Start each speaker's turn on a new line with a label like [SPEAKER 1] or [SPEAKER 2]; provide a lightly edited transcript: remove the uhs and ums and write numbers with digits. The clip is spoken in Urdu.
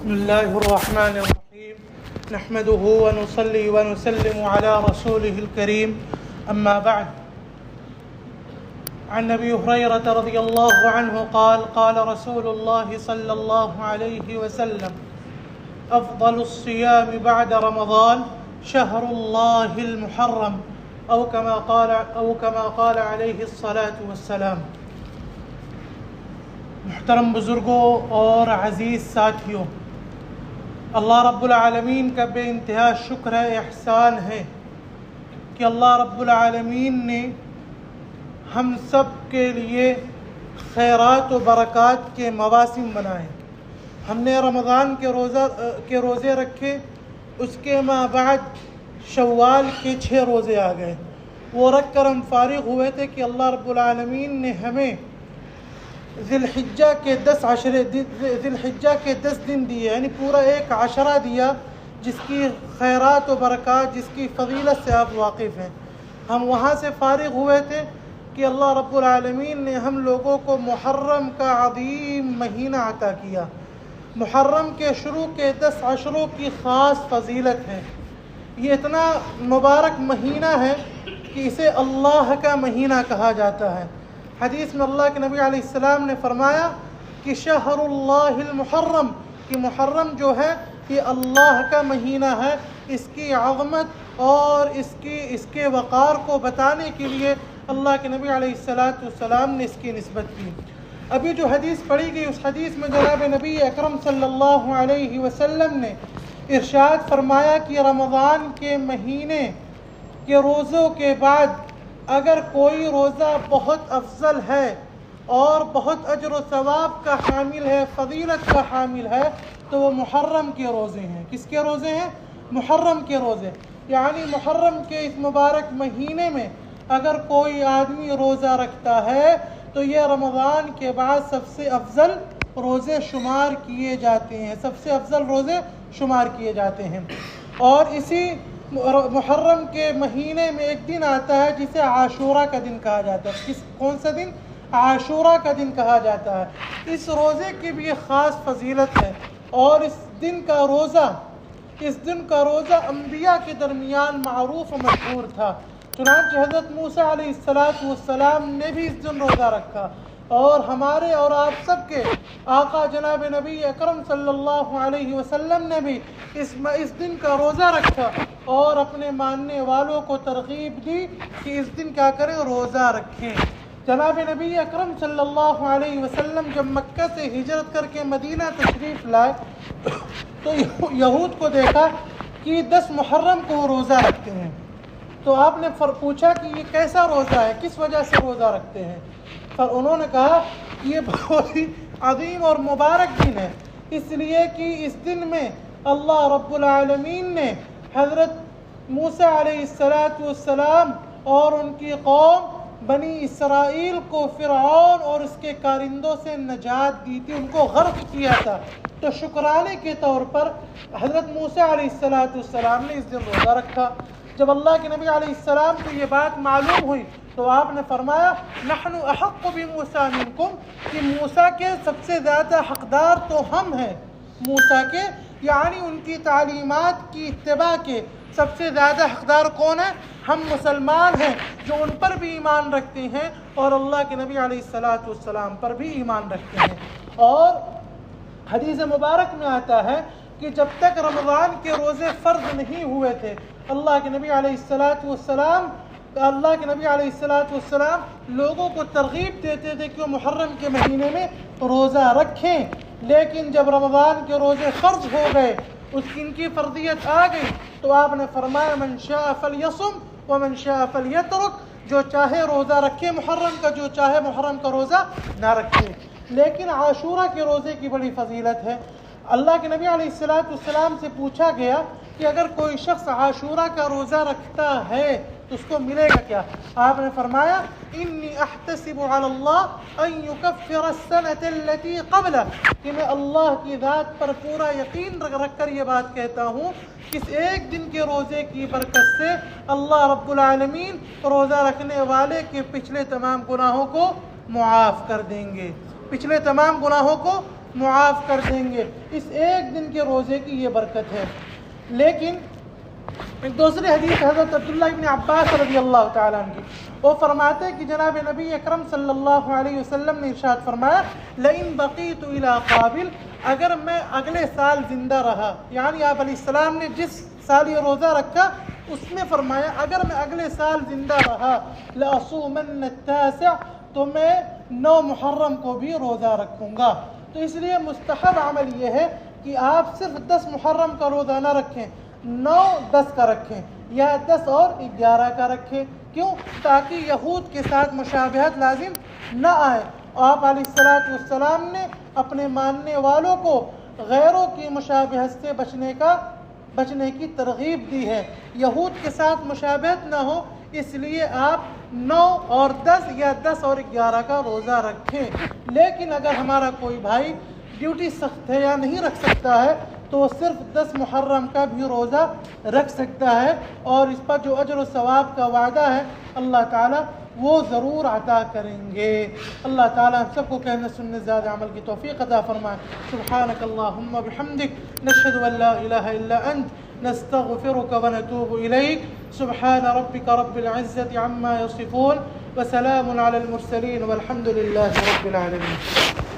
[SPEAKER 1] بسم الله الرحمن الرحيم نحمده ونصلي ونسلم على رسوله الكريم أما بعد عن أبي هريرة رضي الله عنه قال قال رسول الله صلى الله عليه وسلم أفضل الصيام بعد رمضان شهر الله المحرم أو كما قال عليه الصلاة والسلام۔ محترم بزرگوں اور عزیز ساتھیوں، اللہ رب العالمین کا بے انتہا شکر ہے، احسان ہے کہ اللہ رب العالمین نے ہم سب کے لیے خیرات و برکات کے مواسم بنائے۔ ہم نے رمضان کے روزے رکھے، اس کے ما بعد شوال کے 6 روزے آ گئے، وہ رکھ کر ہم فارغ ہوئے تھے کہ اللہ رب العالمین نے ہمیں ذی الحجہ کے 10 دن دیے، یعنی پورا ایک عشرہ دیا، جس کی خیرات و برکات، جس کی فضیلت سے آپ واقف ہیں۔ ہم وہاں سے فارغ ہوئے تھے کہ اللہ رب العالمین نے ہم لوگوں کو محرم کا عظیم مہینہ عطا کیا۔ محرم کے شروع کے 10 عشروں کی خاص فضیلت ہے۔ یہ اتنا مبارک مہینہ ہے کہ اسے اللہ کا مہینہ کہا جاتا ہے۔ حدیث میں اللہ کے نبی علیہ السلام نے فرمایا کہ شہر اللہ المحرم، کہ محرم جو ہے یہ اللہ کا مہینہ ہے۔ اس کی عظمت اور اس کے وقار کو بتانے کے لیے اللہ کے نبی علیہ السلام نے اس کی نسبت کی۔ ابھی جو حدیث پڑھی گئی، اس حدیث میں جناب نبی اکرم صلی اللہ علیہ وسلم نے ارشاد فرمایا کہ رمضان کے مہینے کے روزوں کے بعد اگر کوئی روزہ بہت افضل ہے اور بہت اجر و ثواب کا حامل ہے، فضیلت کا حامل ہے، تو وہ محرم کے روزے ہیں۔ کس کے روزے ہیں؟ محرم کے روزے۔ یعنی محرم کے اس مبارک مہینے میں اگر کوئی آدمی روزہ رکھتا ہے تو یہ رمضان کے بعد سب سے افضل روزے شمار کیے جاتے ہیں، سب سے افضل روزے شمار کیے جاتے ہیں۔ اور اسی محرم کے مہینے میں ایک دن آتا ہے جسے عاشورہ کا دن کہا جاتا ہے۔ کون سا دن؟ عاشورہ کا دن کہا جاتا ہے۔ اس روزے کی بھی ایک خاص فضیلت ہے، اور اس دن کا روزہ انبیاء کے درمیان معروف و مشہور تھا۔ چنانچہ حضرت موسیٰ علیہ السلام نے بھی اس دن روزہ رکھا، اور ہمارے اور آپ سب کے آقا جناب نبی اکرم صلی اللہ علیہ وسلم نے بھی اس دن کا روزہ رکھا اور اپنے ماننے والوں کو ترغیب دی کہ اس دن کیا کریں؟ روزہ رکھیں۔ جناب نبی اکرم صلی اللہ علیہ وسلم جب مکہ سے ہجرت کر کے مدینہ تشریف لائے تو یہود کو دیکھا کہ 10 محرم کو وہ روزہ رکھتے ہیں۔ تو آپ نے پوچھا کہ یہ کیسا روزہ ہے، کس وجہ سے روزہ رکھتے ہیں؟ پر انہوں نے کہا کہ یہ بہت ہی عظیم اور مبارک دن ہے، اس لیے کہ اس دن میں اللہ رب العالمین نے حضرت موسیٰ علیہ السلام اور ان کی قوم بنی اسرائیل کو فرعون اور اس کے کارندوں سے نجات دی تھی، ان کو غرق کیا تھا۔ تو شکرانے کے طور پر حضرت موسیٰ علیہ السلام نے اس دن روزہ رکھا۔ جب اللہ کے نبی علیہ السلام کو یہ بات معلوم ہوئی تو آپ نے فرمایا نحن احق بموسیٰ منکم، کہ موسیٰ کے سب سے زیادہ حقدار تو ہم ہیں۔ موسیٰ کے یعنی ان کی تعلیمات کی اتباع کے سب سے زیادہ حقدار کون ہیں؟ ہم مسلمان ہیں، جو ان پر بھی ایمان رکھتے ہیں اور اللہ کے نبی علیہ السلام پر بھی ایمان رکھتے ہیں۔ اور حدیث مبارک میں آتا ہے کہ جب تک رمضان کے روزے فرض نہیں ہوئے تھے، اللہ کے نبی علیہ السلام لوگوں کو ترغیب دیتے تھے کہ وہ محرم کے مہینے میں روزہ رکھیں۔ لیکن جب رمضان کے روزے فرض ہو گئے، ان کی فرضیت آ گئی، تو آپ نے فرمایا من شاء فلیصم ومن شاء فلیترک، جو چاہے روزہ رکھے محرم کا، جو چاہے محرم کا روزہ نہ رکھے۔ لیکن عاشورہ کے روزے کی بڑی فضیلت ہے۔ اللہ کے نبی علیہ السلام سے پوچھا گیا کہ اگر کوئی شخص عاشورہ کا روزہ رکھتا ہے تو اس کو ملے گا کیا؟ آپ نے فرمایا انی احتسب علی اللہ ان یکفر السنۃ التي قبلہ، کہ میں اللہ کی ذات پر پورا یقین رکھ کر یہ بات کہتا ہوں کہ اس ایک دن کے روزے کی برکت سے اللہ رب العالمین روزہ رکھنے والے کے پچھلے تمام گناہوں کو معاف کر دیں گے، پچھلے تمام گناہوں کو معاف کر دیں گے۔ اس ایک دن کے روزے کی یہ برکت ہے۔ لیکن ایک دوسری حدیث حضرت عبداللہ ابن عباس رضی اللہ تعالیٰ عنہ کی، وہ فرماتے کہ جناب نبی اکرم صلی اللہ علیہ وسلم نے ارشاد فرمایا لئن بقیت الی قابل، اگر میں اگلے سال زندہ رہا، یعنی آپ علیہ السلام نے جس سال یہ روزہ رکھا اس میں فرمایا اگر میں اگلے سال زندہ رہا لأصومن التاسع، تو میں 9 محرم کو بھی روزہ رکھوں گا۔ تو اس لیے مستحب عمل یہ ہے کہ آپ صرف 10 محرم کا روزہ نہ رکھیں، 9 10 کا رکھیں یا 10 اور 11 کا رکھیں۔ کیوں؟ تاکہ یہود کے ساتھ مشابہت لازم نہ آئے۔ آپ علیہ السلام نے اپنے ماننے والوں کو غیروں کی مشابہت سے بچنے کی ترغیب دی ہے، یہود کے ساتھ مشابہت نہ ہو، اس لیے آپ 9 اور 10 یا 10 اور 11 کا روزہ رکھیں۔ لیکن اگر ہمارا کوئی بھائی ڈیوٹی سخت ہے یا نہیں رکھ سکتا ہے تو وہ صرف 10 محرم کا بھی روزہ رکھ سکتا ہے، اور اس پر جو اجر و ثواب کا وعدہ ہے اللہ تعالیٰ وہ ضرور عطا کریں گے۔ اللہ تعالیٰ ہم سب کو کہنے سننے زیادہ عمل کی توفیق عطا فرمائے۔ سبحانک اللہم بحمدک نشہد ان لا الہ الا انت نستغفرک ونتوب الیک۔ سبحان ربک رب العزة عما یصفون وسلام علی المرسلین والحمد للہ رب العالمین۔